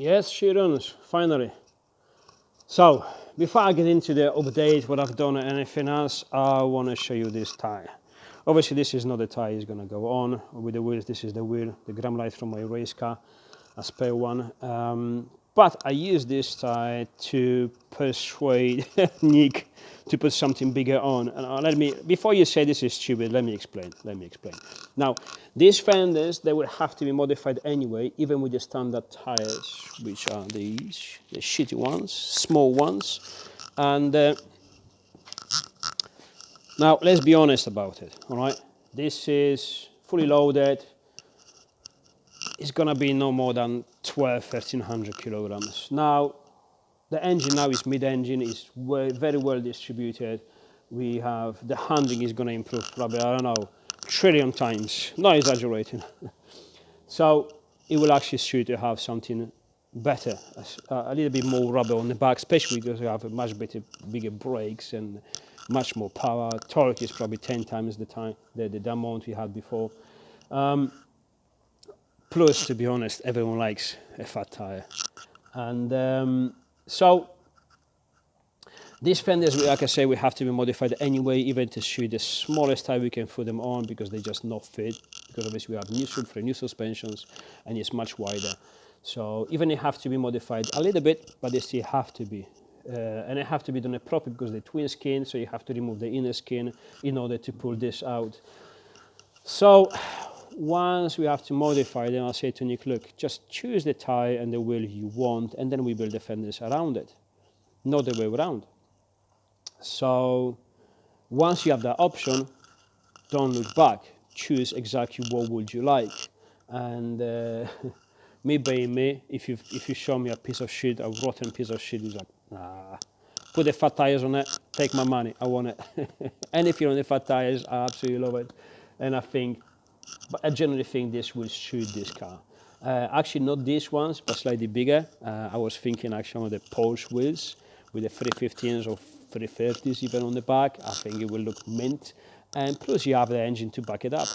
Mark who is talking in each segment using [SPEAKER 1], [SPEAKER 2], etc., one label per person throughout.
[SPEAKER 1] Yes, she runs, finally. So, before I get into the update, what I've done and anything else, I want to show you this tyre. Obviously, this is not the tyre it's going to go on with the wheels. This is the wheel, the gram light from my race car, a spare one. But I use this tyre to persuade Nick to put something bigger on. And before you say this is stupid, let me explain. Now, these fenders, they will have to be modified anyway, even with the standard tyres, which are these, the shitty ones, small ones. And now, let's be honest about it, all right? This is fully loaded. It's gonna be no more than 1,300 kilograms. Now, the engine now is mid-engine, is very well distributed. We have, the handling is gonna improve probably, I don't know, trillion times, not exaggerating. So it will actually suit to have something better, a little bit more rubber on the back, especially because we have a much bigger brakes and much more power. Torque is probably 10 times the amount we had before. Plus, to be honest, everyone likes a fat tire. And so these fenders, like I say, we have to be modified anyway, even to suit the smallest tire we can put them on, because they just not fit, because obviously we have new subframe, new suspensions, and it's much wider. So even they have to be modified a little bit, but they still have to be. And they have to be done properly because they're twin skin, so you have to remove the inner skin in order to pull this out. So once we have to modify them, I'll say to Nick, look, just choose the tire and the wheel you want, and then we build the fenders around it, not the way around. So once you have that option, don't look back. Choose exactly what would you like. And me being me, if you show me a piece of shit, a rotten piece of shit, it's like, nah. Put the fat tires on it, take my money, I want it. Anything on the fat tires, I absolutely love it. And I generally think this will suit this car. Actually, not these ones, but slightly bigger. I was thinking actually on the Porsche wheels with the 315s or 330s even on the back. I think it will look mint. And plus you have the engine to back it up.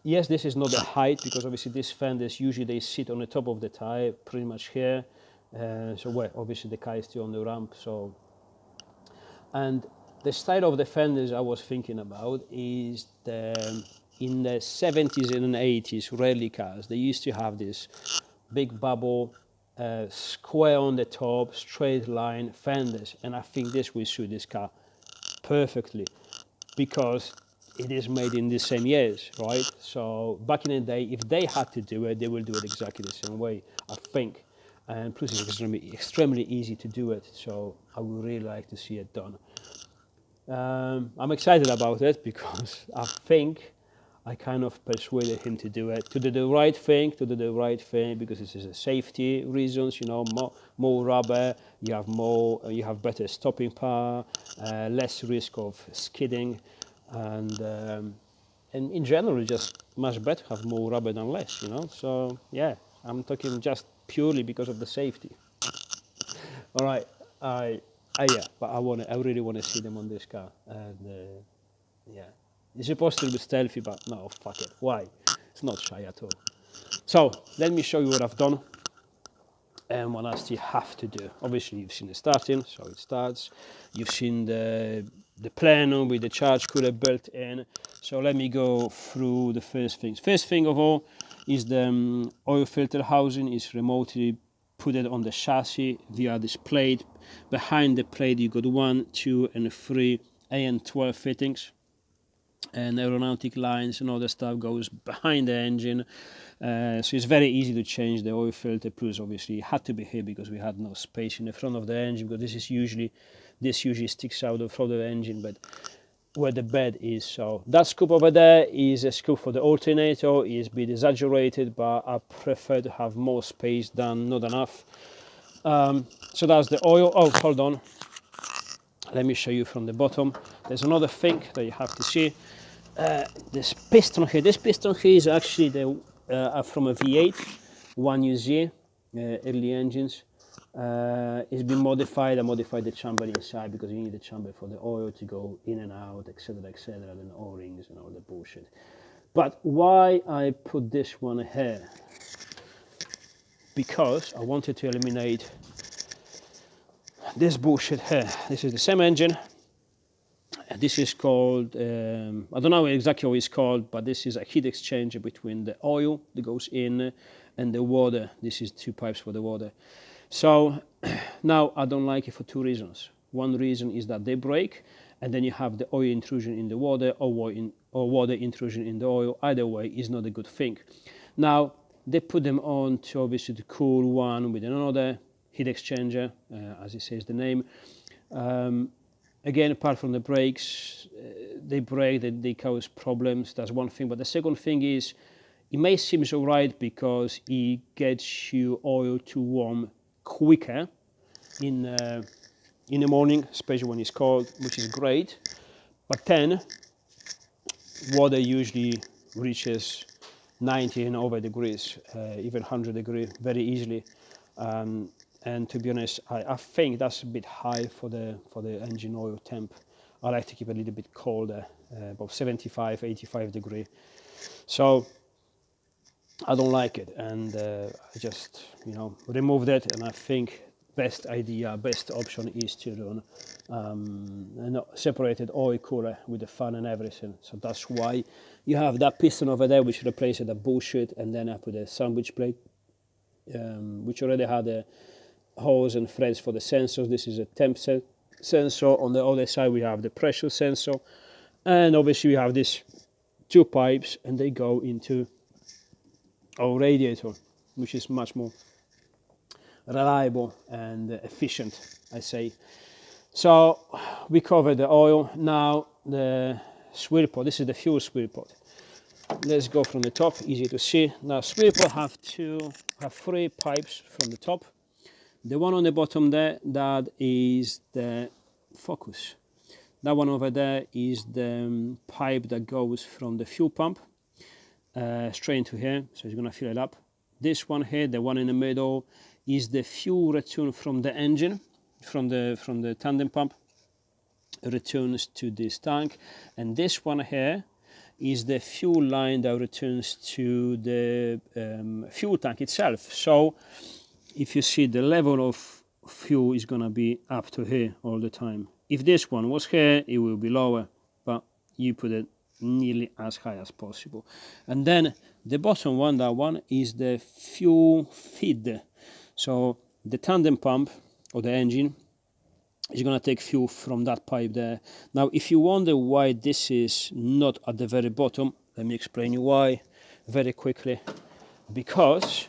[SPEAKER 1] Yes, this is not the height, because obviously these fenders, usually they sit on the top of the tire, pretty much here. Obviously the car is still on the ramp. And the style of the fenders I was thinking about is in the 70s and 80s rally cars, they used to have this big bubble, square on the top, straight line fenders, and I think this will suit this car perfectly, because it is made in the same years, right? So back in the day, if they had to do it, they will do it exactly the same way, I think. And plus it's extremely easy to do it, so I would really like to see it done. I'm excited about it because I think I kind of persuaded him to do it, to do the right thing, because this is a safety reasons, you know, more rubber, you have better stopping power, less risk of skidding, and in general, just much better have more rubber than less, you know. So yeah, I'm talking just purely because of the safety. All right, yeah, but I really want to see them on this car, and yeah, it's supposed to be stealthy, but no, fuck it. Why? It's not shy at all. So let me show you what I've done and what I still have to do. Obviously, you've seen the starting, so it starts. You've seen the plenum with the charge cooler built in. So let me go through the first things. First thing of all is the oil filter housing is remotely put it on the chassis via this plate. Behind the plate you got 1, 2 and 3 AN12 fittings, and aeronautic lines and all the stuff goes behind the engine. So it's very easy to change the oil filter. Plus obviously it had to be here because we had no space in the front of the engine, because this usually sticks out of front of the engine, but where the bed is. So that scoop over there is a scoop for the alternator. It's a bit exaggerated, but I prefer to have more space than not enough. So that's the oil. Oh, hold on, let me show you from the bottom. There's another thing that you have to see. This piston here is actually from a V8 1UZ early engines. It's been modified. I modified the chamber inside because you need the chamber for the oil to go in and out, etc., and O-rings and all the bullshit. But why I put this one here? because I wanted to eliminate this bullshit here. This is the same engine. This is called, I don't know exactly what it's called, but this is a heat exchanger between the oil that goes in and the water. This is 2 pipes for the water. So now I don't like it for 2 reasons. One reason is that they break, and then you have the oil intrusion in the water or water intrusion in the oil. Either way is not a good thing. Now they put them on to obviously to cool one with another heat exchanger, as it says the name. Again, apart from the brakes, they break, they cause problems. That's one thing. But the second thing is, it may seem so right because it gets you oil to warm quicker in the morning, especially when it's cold, which is great. But then, water usually reaches 90 and over degrees, even 100 degrees very easily. And to be honest, I think that's a bit high for the engine oil temp. I like to keep it a little bit colder, about 75, 85 degree. So I don't like it, and I just removed it. And I think best option is to run a separated oil cooler with the fan and everything. So that's why you have that piston over there, which replaces the bullshit, and then I put a sandwich plate, which already had a hose and threads for the sensors. This is a temp sensor. On the other side we have the pressure sensor, and obviously we have these 2 pipes, and they go into our radiator, which is much more reliable and efficient, I say. So we covered the oil. Now the swirl pod. This is the fuel swirl pod. Let's go from the top, easy to see. Now swirl pod have 3 pipes from the top. The one on the bottom there, that is the focus. That one over there is the pipe that goes from the fuel pump straight into here, so it's going to fill it up. This one here, the one in the middle, is the fuel return from the engine, from the tandem pump, returns to this tank. And this one here is the fuel line that returns to the fuel tank itself. So if you see, the level of fuel is going to be up to here all the time. If this one was here, it will be lower, but you put it nearly as high as possible. And then the bottom one, that one is the fuel feed. So the tandem pump or the engine is going to take fuel from that pipe there. Now if you wonder why this is not at the very bottom, let me explain you why very quickly. Because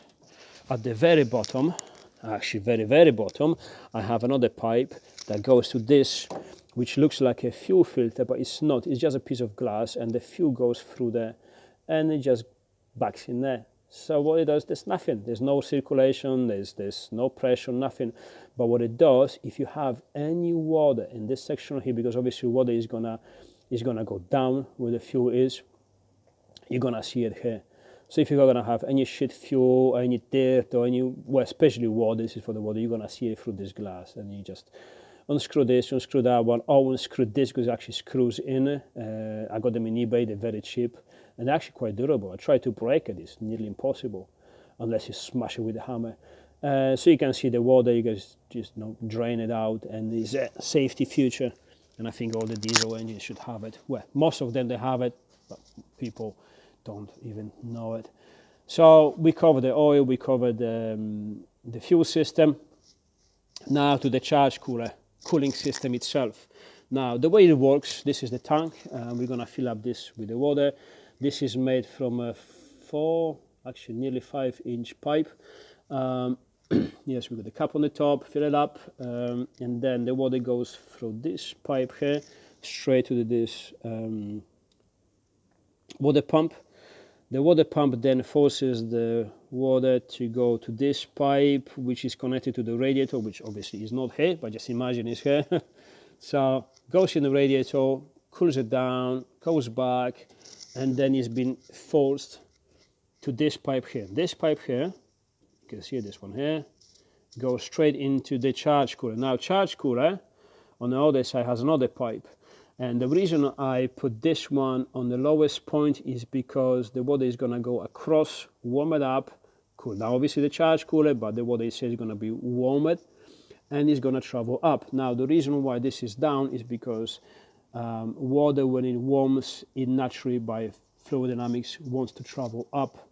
[SPEAKER 1] at the very bottom, actually very bottom, I have another pipe that goes to this, which looks like a fuel filter, but it's not. It's just a piece of glass, and the fuel goes through there and it just backs in there. So what it does, there's nothing. There's no circulation, there's no pressure, nothing. But what it does, if you have any water in this section here, because obviously water is gonna go down where the fuel is, you're gonna see it here. So if you're gonna have any shit fuel, any dirt, or well, especially water, this is for the water, you're gonna see it through this glass, and you just unscrew this, unscrew that one, or unscrew this, because it actually screws in. I got them in eBay, they're very cheap, and they're actually quite durable. I tried to break it, it's nearly impossible, unless you smash it with a hammer. So you can see the water, you guys just drain it out, and it's a safety feature, and I think all the diesel engines should have it. Well, most of them, they have it, but people don't even know it. So we covered the oil, we covered the fuel system. Now to the charge cooling system itself. Now the way it works, this is the tank. We're gonna fill up this with the water. This is made from a nearly 5-inch pipe. Yes, we got the cap on the top, fill it up, and then the water goes through this pipe here, straight to this water pump. The water pump then forces the water to go to this pipe, which is connected to the radiator, which obviously is not here, but just imagine it's here. So goes in the radiator, cools it down, goes back, and then it's been forced to this pipe here. This pipe here, you can see this one here, goes straight into the charge cooler. Now charge cooler on the other side has another pipe. And the reason I put this one on the lowest point is because the water is going to go across, warm it up, cool down. Obviously the charge cooler, but the water is going to be warmed and it's going to travel up. Now the reason why this is down is because water, when it warms, it naturally by fluid dynamics wants to travel up.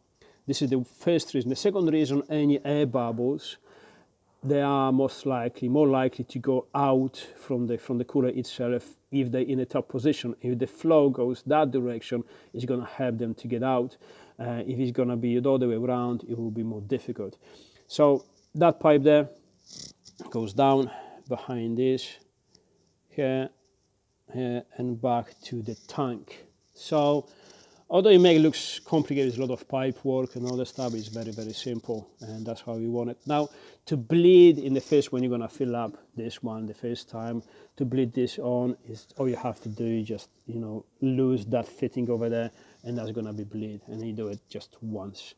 [SPEAKER 1] This is the first reason. The second reason, any air bubbles, they are more likely to go out from the cooler itself if they're in a top position. If the flow goes that direction, it's going to help them to get out. If it's going to be the other way around, it will be more difficult. So that pipe there goes down behind this, here, and back to the tank. So although it may look complicated, there's a lot of pipe work and all that stuff, it's very, very simple, and that's how we want it. Now, to bleed in the first, when you're going to fill up this one the first time, to bleed this on, is all you have to do is just, lose that fitting over there, and that's going to be bleed, and you do it just once.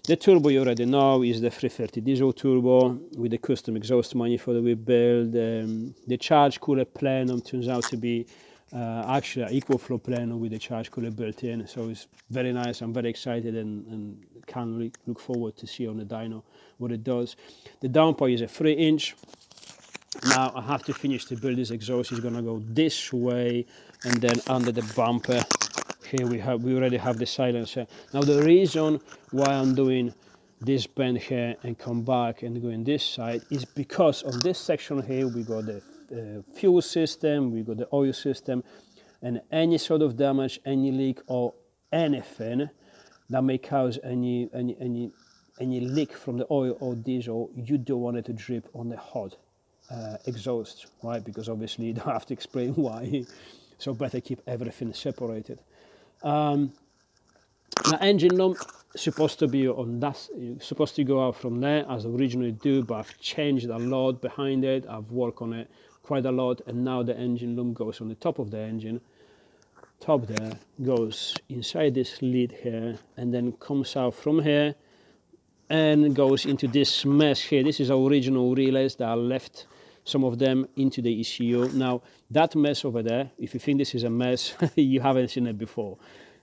[SPEAKER 1] The turbo you already know is the 330 diesel turbo with the custom exhaust manifold that we built. The charge cooler plenum turns out to be actually an equal flow plenum with the charge cooler built in, so it's very nice. I'm very excited and can't really look forward to see on the dyno what it does. The downpipe is a 3-inch. Now I have to finish to build this exhaust. It's going to go this way, and then under the bumper here we already have the silencer. Now the reason why I'm doing this bend here and come back and going this side is because on this section here we got the fuel system, we got the oil system, and any sort of damage, any leak or anything that may cause any leak from the oil or diesel, you don't want it to drip on the hot exhaust, right? Because obviously you don't have to explain why, so better keep everything separated. The engine lump supposed to be on that, supposed to go out from there as originally do, but I've changed a lot behind it. I've worked on it quite a lot, and now the engine loom goes on the top of the engine. Top there goes inside this lid here, and then comes out from here and goes into this mess here. This is our original relays that I left some of them into the ECU. Now that mess over there, if you think this is a mess, you haven't seen it before.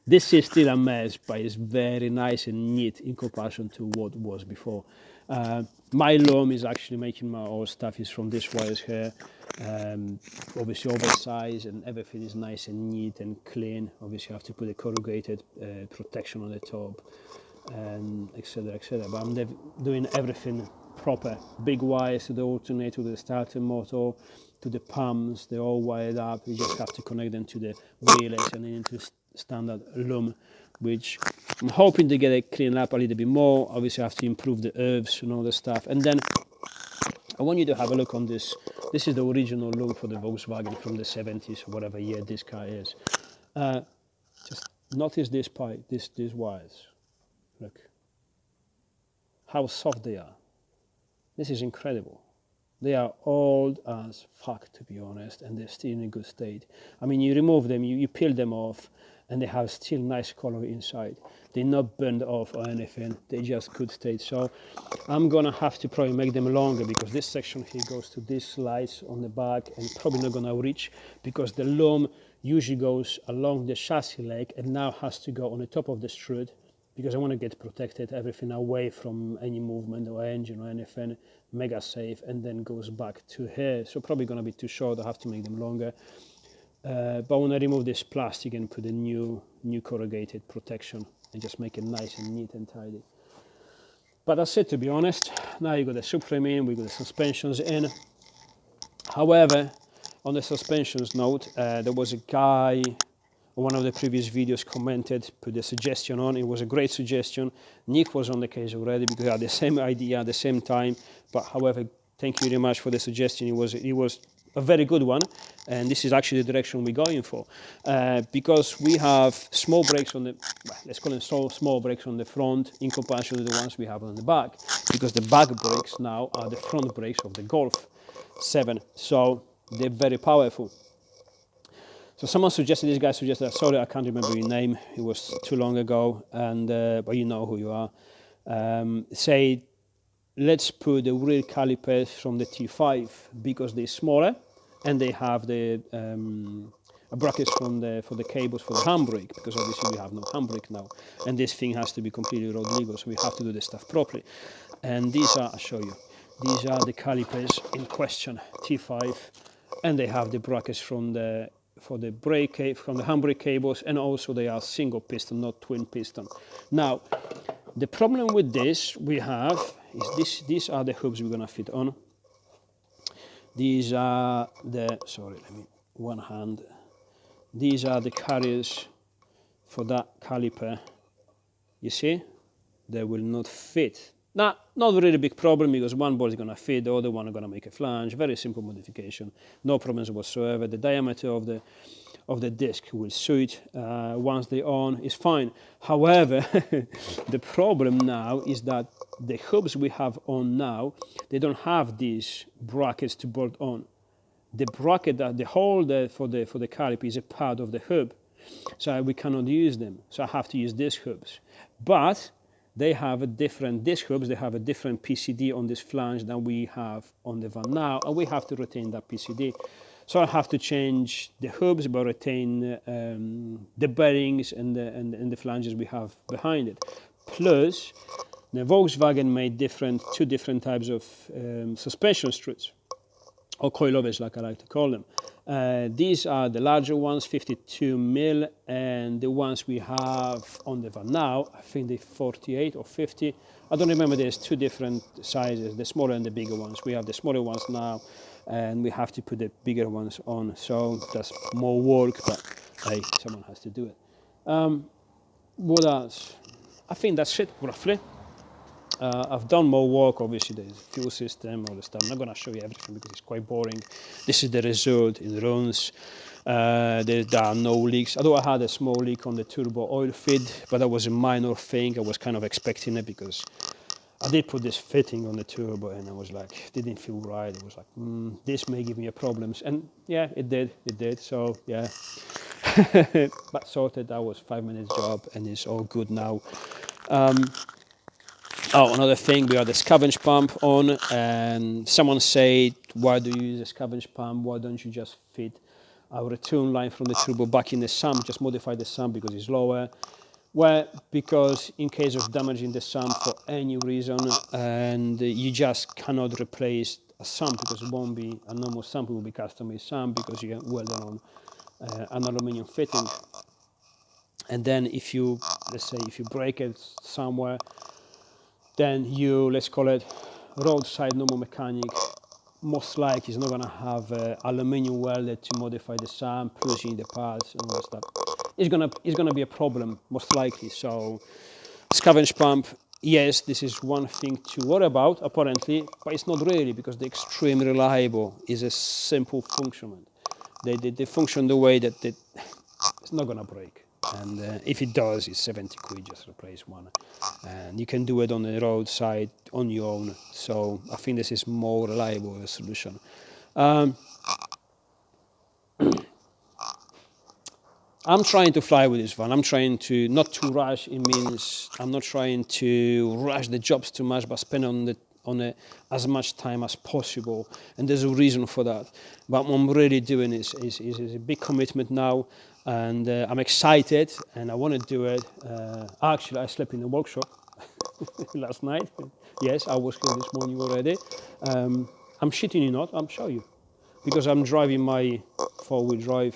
[SPEAKER 1] This is still a mess, but it's very nice and neat in comparison to what was before. My loom is actually making my old stuff is from this wires here. Obviously oversized, and everything is nice and neat and clean. Obviously I have to put a corrugated protection on the top, and etc, etc. But I'm doing everything proper. Big wires to the alternator, to the starter motor, to the pumps. They're all wired up. You just have to connect them to the relays and then into standard loom, which I'm hoping to get it cleaned up a little bit more. Obviously I have to improve the herbs and all the stuff. And then I want you to have a look on this. This is the original loom for the Volkswagen from the 70s or whatever year this car is. Just notice this pipe, these wires. Look how soft they are. This is incredible. They are old as fuck, to be honest, and they're still in a good state. I mean, you remove them, you peel them off, and they have still nice color inside. They're not burned off or anything. They're just good state. So I'm gonna have to probably make them longer, because this section here goes to these slides on the back, and probably not gonna reach, because the loom usually goes along the chassis leg and now has to go on the top of the strut, because I want to get protected, everything away from any movement or engine or anything, mega safe, and then goes back to here. So probably going to be too short. I have to make them longer. But I want to remove this plastic and put a new corrugated protection and just make it nice and neat and tidy. But that's it, to be honest. Now you got the subframe in, we got the suspensions in. However, on the suspensions note, there was a guy, one of the previous videos commented, put a suggestion on. It was a great suggestion. Nick was on the case already because I had the same idea at the same time. But however, thank you very much for the suggestion. It was a very good one, and this is actually the direction we're going for, because we have small brakes on the, let's call them small brakes on the front in comparison to the ones we have on the back, because the back brakes now are the front brakes of the Golf 7, so they're very powerful. So someone suggested, this guy suggested, sorry, I can't remember your name, it was too long ago, and but you know who you are, say, let's put the rear calipers from the T5, because they're smaller and they have the brackets from for the cables for the handbrake, because obviously we have no handbrake now, and this thing has to be completely road legal, so we have to do this stuff properly. And these are, I'll show you, these are the calipers in question, T5, and they have the brackets from the for the brake from the handbrake cables, and also they are single piston, not twin piston. Now, the problem with this we have is these are the hoops we're gonna fit on. These are the, sorry, let me, one hand. These are the carriers for that caliper. You see, they will not fit. Not really big problem, because one ball is going to fit, the other one is going to make a flange. Very simple modification, no problems whatsoever. The diameter of the disc will suit. Once they on, is fine. However, the problem now is that the hoops we have on now, they don't have these brackets to bolt on. The bracket, that the hole for the caliper is a part of the hoop, so we cannot use them. So I have to use these hoops, but they have a different, these hoops, they have a different PCD on this flange than we have on the van now, and we have to retain that PCD. So I have to change the hoops, but retain the bearings and the flanges we have behind it. Plus, the Volkswagen made two different types of suspension struts, or coilovers, like I like to call them. These are the larger ones, 52 mil, and the ones we have on the van now, I think they're 48 or 50. I don't remember, there's two different sizes, the smaller and the bigger ones. We have the smaller ones now, and we have to put the bigger ones on, so that's more work, but hey, someone has to do it. What else? I think that's it, roughly. I've done more work, obviously, the fuel system, all the stuff. I'm not going to show you everything because it's quite boring. This is the result, it runs. There are no leaks, although I had a small leak on the turbo oil feed, but that was a minor thing. I was kind of expecting it, because I did put this fitting on the turbo, and I was like, didn't feel right. It was like, this may give me a problems, and yeah, it did, so yeah. But sorted, that was 5 minutes job, and it's all good now. Oh, another thing, we have the Scavenge pump on, and someone said, why do you use a Scavenge pump? Why don't you just fit our return line from the turbo back in the sump, just modify the sump because it's lower? Well, because in case of damaging the sump for any reason, and you just cannot replace a sump, because it won't be a normal sump, it will be custom-made sump, because you can weld it on an aluminium fitting. And then if you, let's say, if you break it somewhere, then you, let's call it roadside normal mechanic, most likely is not going to have aluminium welded to modify the sump, plus you need the parts and all that stuff. It's gonna be a problem, most likely. So Scavenge pump, yes, this is one thing to worry about, apparently, but it's not really, because they're extremely reliable. It's a simple function. They function the way that it's not going to break. And if it does, it's 70 quid, just replace one. And you can do it on the roadside on your own. So I think this is more reliable solution. I'm trying to fly with this one. I'm trying to not to rush. It means I'm not trying to rush the jobs too much, but spend on it as much time as possible. And there's a reason for that. But what I'm really doing is a big commitment now, and I'm excited and I want to do it. Actually, I slept in the workshop last night. Yes, I was here this morning already. I'm shitting you not. I'll show you, because I'm driving my 4-wheel drive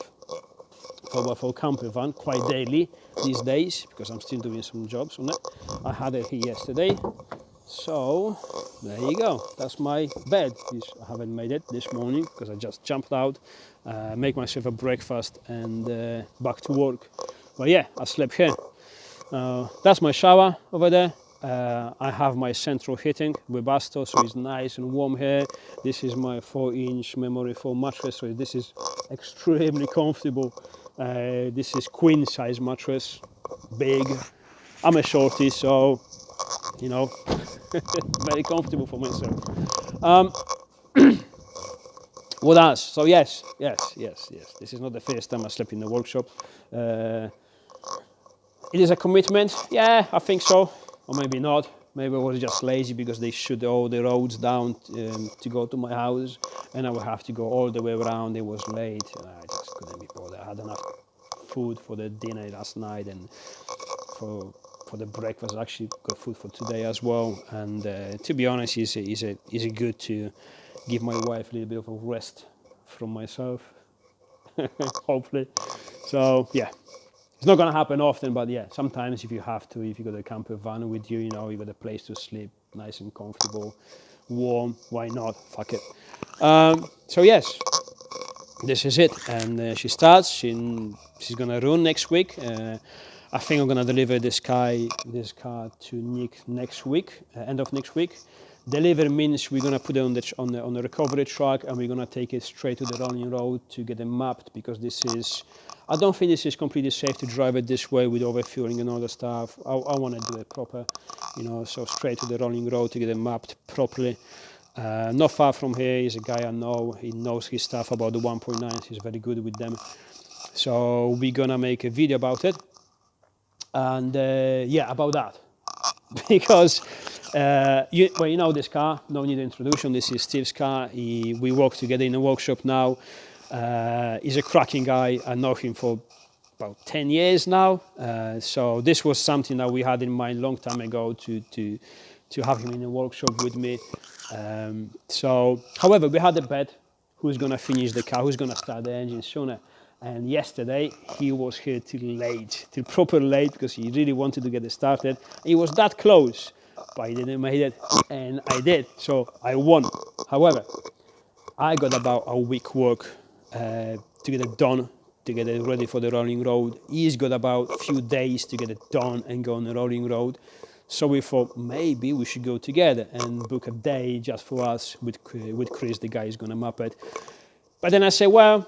[SPEAKER 1] 4x4 camper van quite daily these days, because I'm still doing some jobs on it. I had it here yesterday, so there you go. That's my bed. I haven't made it this morning because I just jumped out, make myself a breakfast, and back to work. But yeah, I slept here. That's my shower over there. I have my central heating with Webasto, so it's nice and warm here. This is my 4-inch memory foam mattress, so this is extremely comfortable. This is queen size mattress, big. I'm a shorty, so you know, very comfortable for myself. What else? So yes. This is not the first time I slept in the workshop. It is a commitment. Yeah, I think so, or maybe not. Maybe I was just lazy because they shut all the roads down to go to my house, and I would have to go all the way around. It was late. I just couldn't be bothered. I had enough food for the dinner last night, and for the breakfast. I actually got food for today as well. And to be honest, it's good to give my wife a little bit of a rest from myself, hopefully. So yeah, it's not gonna happen often, but yeah, sometimes if you have to, if you got a camper van with you, you know, you got a place to sleep, nice and comfortable, warm. Why not? Fuck it. So yes, this is it. And she starts. She's gonna run next week. I think I'm gonna deliver this car to Nick next week, end of next week. Deliver means we're gonna put it on the recovery truck, and we're gonna take it straight to the rolling road to get it mapped, because I don't think this is completely safe to drive it this way with overfueling and all the stuff. I want to do it proper, you know, so straight to the rolling road to get it mapped properly. Not far from here is a guy I know. He knows his stuff about the 1.9. He's very good with them. So we're gonna make a video about it. And yeah, about that. Because you know this car, no need introduction. This is Steve's car. We work together in a workshop now. He's a cracking guy. I know him for about 10 years now. So this was something that we had in mind long time ago to have him in the workshop with me. However, we had a bet who's going to finish the car, who's going to start the engine sooner. And yesterday he was here till proper late, because he really wanted to get it started. He was that close, but he didn't make it, and I did, so I won. However, I got about a week work to get it done, to get it ready for the rolling road. He's got about a few days to get it done and go on the rolling road. So we thought maybe we should go together and book a day just for us with Chris, the guy who's going to map it. But then I said, well,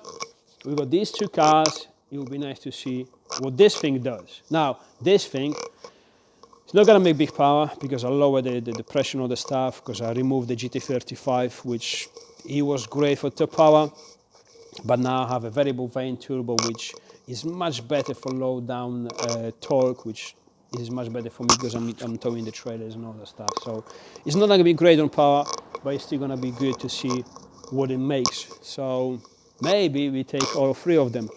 [SPEAKER 1] we've got these two cars. It would be nice to see what this thing does. Now, this thing, it's not going to make big power, because I lower the pressure on the stuff, because I removed the GT35, which it was great for top power. But now I have a variable vane turbo, which is much better for low down torque, which is much better for me because I'm towing the trailers and all that stuff. So it's not going to be great on power, but it's still going to be good to see what it makes. So maybe we take all three of them.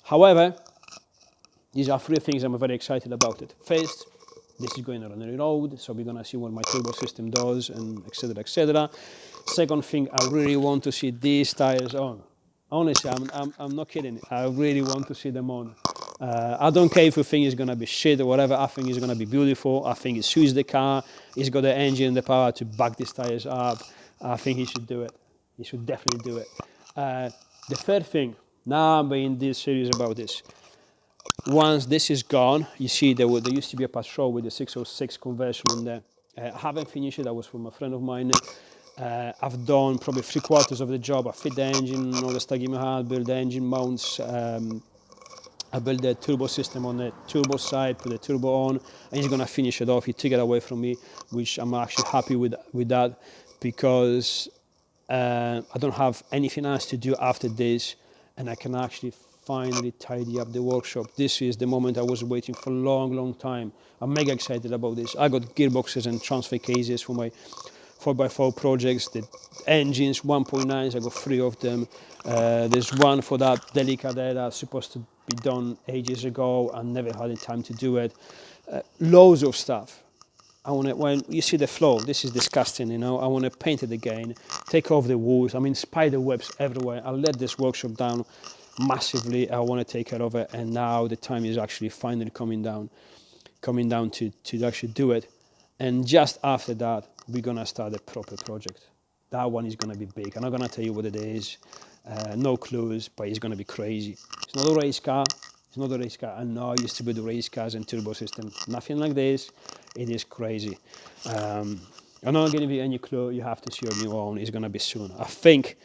[SPEAKER 1] However, these are three things I'm very excited about it. First, this is going on the road, so we're going to see what my turbo system does, and etc, etc. Second thing, I really want to see these tires on. Honestly, I'm not kidding. I really want to see them on. I don't care if you think it's going to be shit or whatever. I think it's going to be beautiful. I think it suits the car. It's got the engine and the power to back these tires up. I think he should do it. He should definitely do it. The third thing, now I'm being this serious about this. Once this is gone, you see there used to be a Patrol with the 606 conversion in there. I haven't finished it. That was from a friend of mine. I've done probably 3/4 of the job. I fit the engine, all the stuff in my hand, build the engine mounts. I built the turbo system on the turbo side, put the turbo on, and he's gonna finish it off. He took it away from me, which I'm actually happy with that, because I don't have anything else to do after this, and I can actually finally tidy up the workshop. This is the moment I was waiting for a long time. I'm mega excited about this. I got gearboxes and transfer cases for my 4x4 projects. The engines, 1.9s, I got 3 of them. There's one for that Delica there that's supposed to be done ages ago. I never had the time to do it. Loads of stuff. When you see the floor, this is disgusting, you know. I want to paint it again, take off the walls. I mean, spider webs everywhere. I let this workshop down massively. I want to take care of it, and now the time is actually finally coming down to actually do it. And just after that, we're gonna start a proper project. That one is gonna be big. I'm not gonna tell you what it is, no clues, but it's gonna be crazy. It's not a race car. It's not a race car. I know I used to build race cars and turbo system. Nothing like this. It is crazy. I'm not gonna give you any clue. You have to see on your own. It's gonna be soon. I think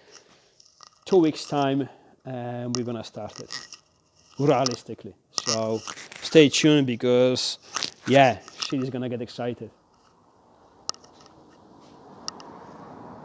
[SPEAKER 1] 2 weeks time, we're gonna start it. Realistically. So stay tuned, because yeah, she's gonna get excited.